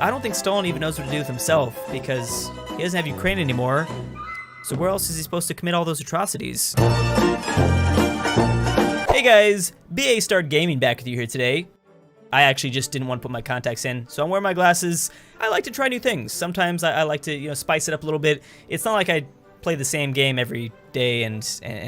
I don't think Stalin even knows what to do with himself, because he doesn't have Ukraine anymore. So where else is he supposed to commit all those atrocities? Hey guys, BA Star Gaming back with you here today. I actually just didn't want to put my contacts in, so I'm wearing my glasses. I like to try new things. Sometimes I like to, spice it up a little bit. It's not like I play the same game every day and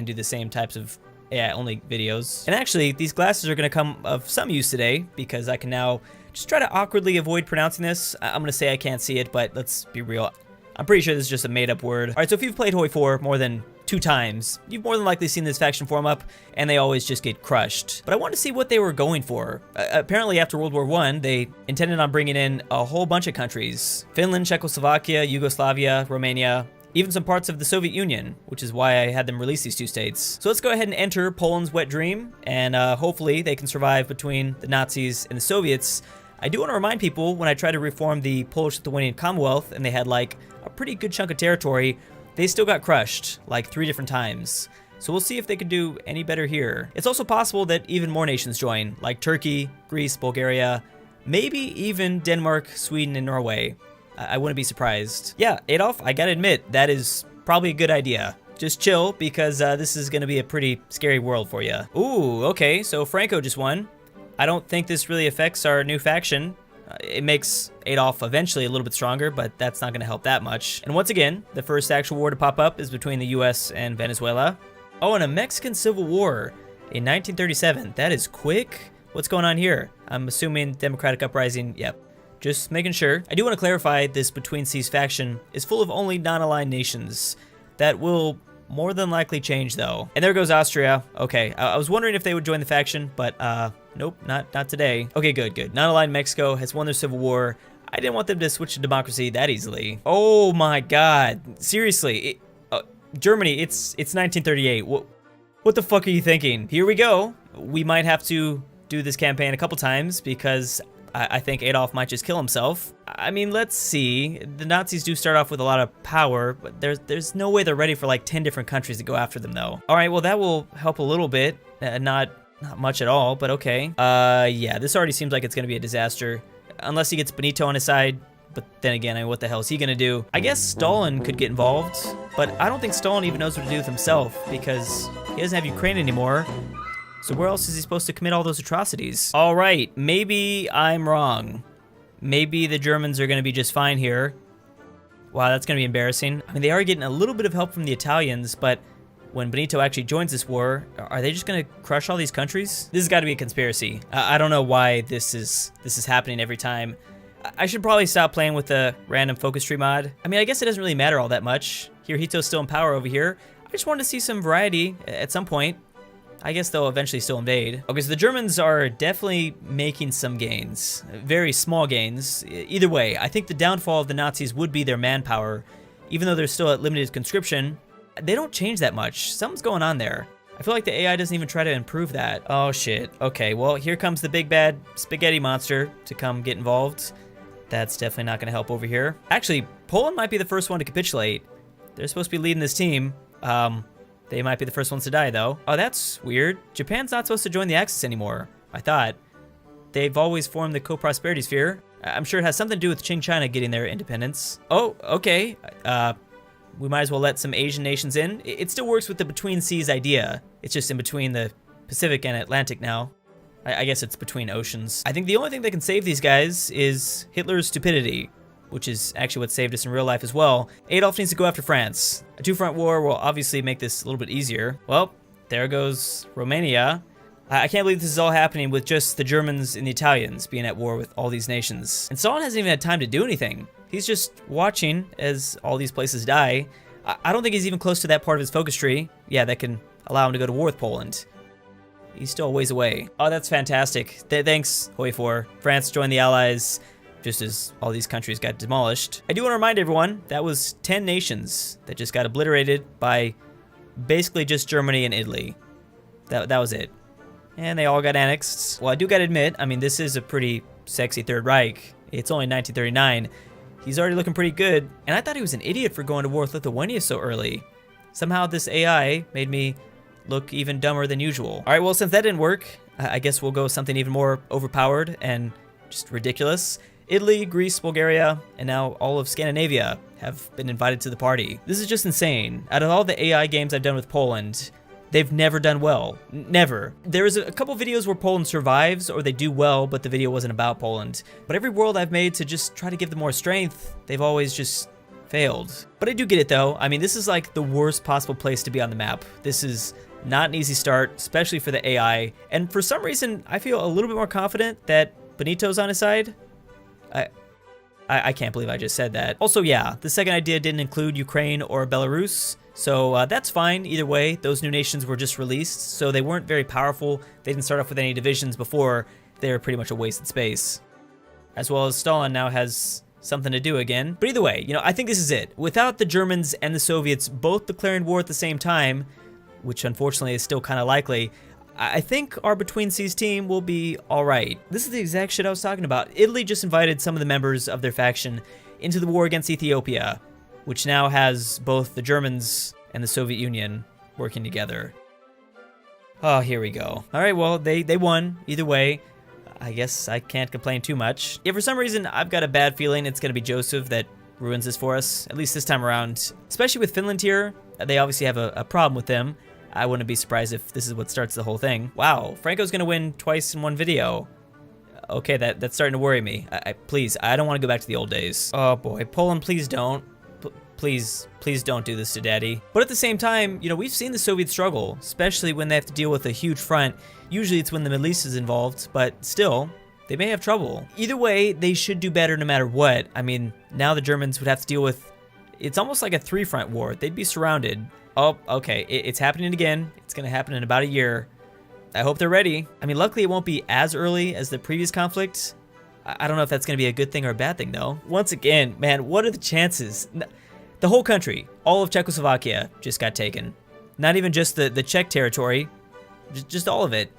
do the same types of AI-only videos. And actually, these glasses are going to come of some use today, because I can now just try to awkwardly avoid pronouncing this. I'm going to say I can't see it, but let's be real. I'm pretty sure this is just a made-up word. All right, so if you've played HOI4 more than 2 times, you've more than likely seen this faction form up, and they always just get crushed. But I want to see what they were going for. Apparently, after World War I, they intended on bringing in a whole bunch of countries. Finland, Czechoslovakia, Yugoslavia, Romania, even some parts of the Soviet Union, which is why I had them release these 2 states. So let's go ahead and enter Poland's wet dream, and hopefully they can survive between the Nazis and the Soviets. I do want to remind people, when I tried to reform the Polish-Lithuanian Commonwealth, and they had like a pretty good chunk of territory, they still got crushed like 3 different times. So we'll see if they can do any better here. It's also possible that even more nations join, like Turkey, Greece, Bulgaria, maybe even Denmark, Sweden, and Norway. I wouldn't be surprised. Yeah, Adolf, I gotta admit, that is probably a good idea. Just chill, because this is gonna be a pretty scary world for you. Ooh, okay, so Franco just won. I don't think this really affects our new faction. It makes Adolf eventually a little bit stronger, but that's not going to help that much. And once again, the first actual war to pop up is between the US and Venezuela. Oh, and a Mexican Civil War in 1937. That is quick. What's going on here? I'm assuming Democratic Uprising. Yep. Just making sure. I do want to clarify, this Between Seas faction is full of only non-aligned nations. That will more than likely change, though. And there goes Austria. Okay, I was wondering if they would join the faction, but nope, not today. Okay, good. Non-aligned Mexico has won their civil war. I didn't want them to switch to democracy that easily. Oh my God, seriously, Germany, it's 1938. What the fuck are you thinking? Here we go. We might have to do this campaign a couple times, because I think Adolf might just kill himself. I mean, let's see. The Nazis do start off with a lot of power, but there's no way they're ready for like 10 different countries to go after them, though. All right, well, that will help a little bit. Not much at all, but okay. Yeah, this already seems like it's gonna be a disaster. Unless he gets Benito on his side, but then again, I mean, what the hell is he gonna do? I guess Stalin could get involved, but I don't think Stalin even knows what to do with himself, because he doesn't have Ukraine anymore. So where else is he supposed to commit all those atrocities? All right, maybe I'm wrong. Maybe the Germans are gonna be just fine here. Wow, that's gonna be embarrassing. I mean, they are getting a little bit of help from the Italians, but when Benito actually joins this war, are they just gonna crush all these countries? This has got to be a conspiracy. I don't know why this is happening every time. I should probably stop playing with the random focus tree mod. I mean, I guess it doesn't really matter all that much. Hirohito's still in power over here. I just wanted to see some variety at some point. I guess they'll eventually still invade. Okay, so the Germans are definitely making some gains. Very small gains. Either way, I think the downfall of the Nazis would be their manpower. Even though they're still at limited conscription, they don't change that much. Something's going on there. I feel like the AI doesn't even try to improve that. Oh shit. Okay, well, here comes the big bad spaghetti monster to come get involved. That's definitely not gonna help over here. Actually, Poland might be the first one to capitulate. They're supposed to be leading this team. They might be the first ones to die, though. Oh, that's weird. Japan's not supposed to join the Axis anymore, I thought. They've always formed the co-prosperity sphere. I'm sure it has something to do with Qing China getting their independence. Oh, okay. We might as well let some Asian nations in. It still works with the Between Seas idea. It's just in between the Pacific and Atlantic now. I guess it's between oceans. I think the only thing that can save these guys is Hitler's stupidity, which is actually what saved us in real life as well. Adolf needs to go after France. A 2-front war will obviously make this a little bit easier. Well, there goes Romania. I can't believe this is all happening with just the Germans and the Italians being at war with all these nations. And Stalin hasn't even had time to do anything. He's just watching as all these places die. I don't think he's even close to that part of his focus tree. Yeah, that can allow him to go to war with Poland. He's still a ways away. Oh, that's fantastic. Thanks, HOI4. France joined the Allies just as all these countries got demolished. I do want to remind everyone, that was 10 nations that just got obliterated by basically just Germany and Italy. That was it. And they all got annexed. Well, I do gotta admit, I mean, this is a pretty sexy Third Reich. It's only 1939. He's already looking pretty good. And I thought he was an idiot for going to war with Lithuania so early. Somehow this AI made me look even dumber than usual. All right, well, since that didn't work, I guess we'll go with something even more overpowered and just ridiculous. Italy, Greece, Bulgaria, and now all of Scandinavia have been invited to the party. This is just insane. Out of all the AI games I've done with Poland, they've never done well. Never. There is a couple videos where Poland survives or they do well, but the video wasn't about Poland. But every world I've made to just try to give them more strength, they've always just failed. But I do get it though. I mean, this is like the worst possible place to be on the map. This is not an easy start, especially for the AI. And for some reason, I feel a little bit more confident that Benito's on his side. I can't believe I just said that. Also, yeah, the second idea didn't include Ukraine or Belarus, so that's fine. Either way, those new nations were just released, so they weren't very powerful. They didn't start off with any divisions before. They were pretty much a wasted space. As well as Stalin now has something to do again. But either way, I think this is it. Without the Germans and the Soviets both declaring war at the same time, which unfortunately is still kind of likely, I think our Between Seas team will be alright. This is the exact shit I was talking about. Italy just invited some of the members of their faction into the war against Ethiopia, which now has both the Germans and the Soviet Union working together. Oh, here we go. Alright, well, they won. Either way, I guess I can't complain too much. Yeah, for some reason, I've got a bad feeling it's going to be Joseph that ruins this for us, at least this time around. Especially with Finland here, they obviously have a problem with them. I wouldn't be surprised if this is what starts the whole thing. Wow, Franco's gonna win twice in one video. Okay, that's starting to worry me. Please, I don't want to go back to the old days. Oh boy, Poland, please don't. Please don't do this to Daddy. But at the same time, we've seen the Soviets struggle, especially when they have to deal with a huge front. Usually it's when the Middle East is involved, but still, they may have trouble. Either way, they should do better no matter what. I mean, now the Germans would have to deal with, it's almost like a three-front war. They'd be surrounded. Oh, okay, it's happening again. It's gonna happen in about a year. I hope they're ready. I mean, luckily it won't be as early as the previous conflict. I don't know if that's gonna be a good thing or a bad thing though. Once again, man, what are the chances? The whole country, all of Czechoslovakia just got taken. Not even just the Czech territory, just all of it.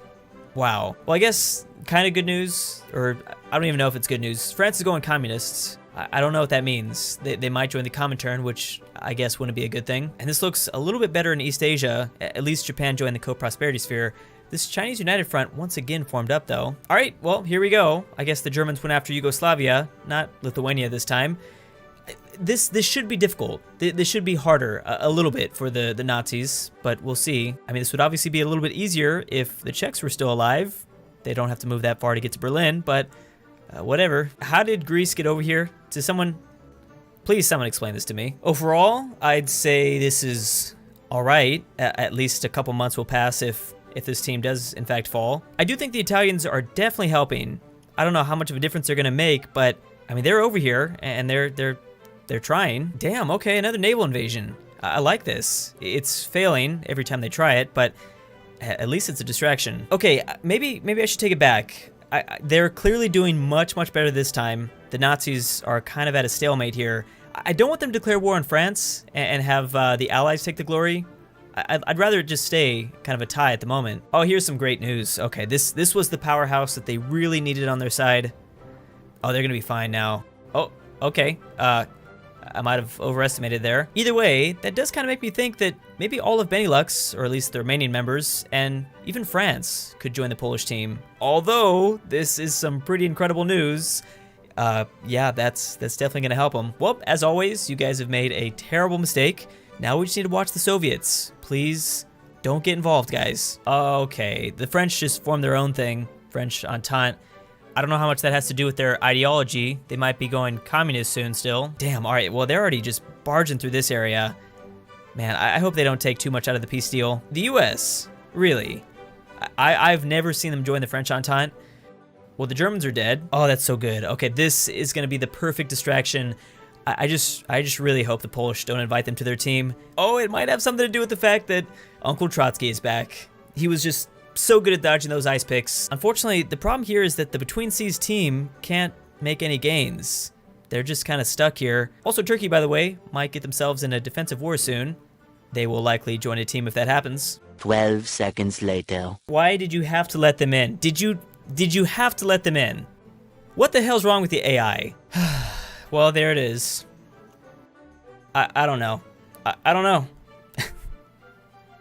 Wow. Well, I guess kind of good news, or I don't even know if it's good news. France is going communists. I don't know what that means. They might join the Comintern, which I guess wouldn't be a good thing. And this looks a little bit better in East Asia. At least Japan joined the Co-Prosperity Sphere. This Chinese United Front once again formed up though. All right, well, here we go. I guess the Germans went after Yugoslavia, not Lithuania this time. This should be difficult. This should be harder a little bit for the Nazis, but we'll see. I mean, this would obviously be a little bit easier if the Czechs were still alive. They don't have to move that far to get to Berlin, but whatever. How did Greece get over here? Please someone explain this to me. Overall, I'd say this is all right. At least a couple months will pass if this team does in fact fall. I do think the Italians are definitely helping. I don't know how much of a difference they're gonna make, but I mean, they're over here and they're trying. Damn, okay, another naval invasion. I like this. It's failing every time they try it, but at least it's a distraction. Okay, maybe I should take it back. They're clearly doing much better this time. The Nazis are kind of at a stalemate here. I don't want them to declare war on France and have the Allies take the glory. I'd rather it just stay kind of a tie at the moment. Oh, here's some great news. Okay, this was the powerhouse that they really needed on their side. Oh, they're gonna be fine now. Oh, okay. I might have overestimated there. Either way, that does kind of make me think that maybe all of Benelux, or at least the Romanian members, and even France could join the Polish team. Although, this is some pretty incredible news. Yeah, that's definitely gonna help them. Well, as always, you guys have made a terrible mistake. Now we just need to watch the Soviets. Please, don't get involved, guys. Okay, the French just formed their own thing. French Entente. I don't know how much that has to do with their ideology. They might be going communist soon still. Damn, all right, well, they're already just barging through this area. Man, I hope they don't take too much out of the peace deal. The US, really? I've never seen them join the French Entente. Well, the Germans are dead. Oh, that's so good. Okay, this is gonna be the perfect distraction. I just really hope the Polish don't invite them to their team. Oh, it might have something to do with the fact that Uncle Trotsky is back. He was just so good at dodging those ice picks. Unfortunately, the problem here is that the Between Seas team can't make any gains. They're just kind of stuck here. Also, Turkey, by the way, might get themselves in a defensive war soon. They will likely join a team if that happens. 12 seconds later. Why did you have to let them in? Did you have to let them in? What the hell's wrong with the AI? Well, there it is. I don't know. I don't know.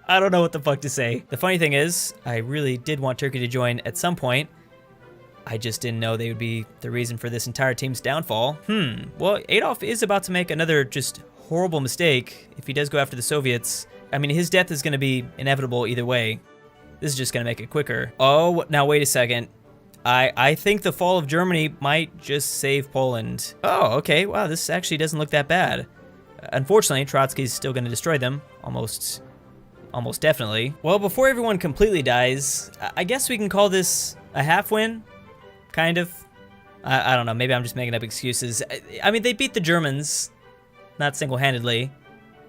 I don't know what the fuck to say. The funny thing is, I really did want Turkey to join at some point. I just didn't know they would be the reason for this entire team's downfall. Well, Adolf is about to make another just horrible mistake if he does go after the Soviets. I mean, his death is going to be inevitable either way. This is just going to make it quicker. Oh, now wait a second. I think the fall of Germany might just save Poland. Oh, okay. Wow, this actually doesn't look that bad. Unfortunately, Trotsky's still going to destroy them. Almost definitely. Well, before everyone completely dies, I guess we can call this a half win. Kind of. I don't know. Maybe I'm just making up excuses. I mean, they beat the Germans, not single-handedly,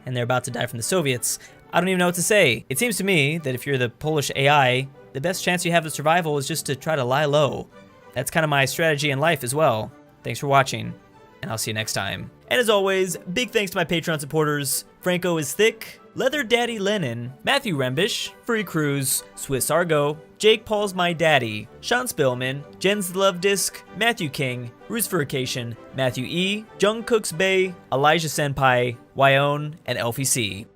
and they're about to die from the Soviets. I don't even know what to say. It seems to me that if you're the Polish AI, the best chance you have of survival is just to try to lie low. That's kind of my strategy in life as well. Thanks for watching, and I'll see you next time. And as always, big thanks to my Patreon supporters: Franco is Thick, Leather Daddy Lennon, Matthew Rembish, Free Cruise, Swiss Argo, Jake Paul's My Daddy, Sean Spillman, Jen's the Love Disc, Matthew King, Roosferication, Matthew E, Jung Cooks Bay, Elijah Senpai, Wyone, and Elfie C.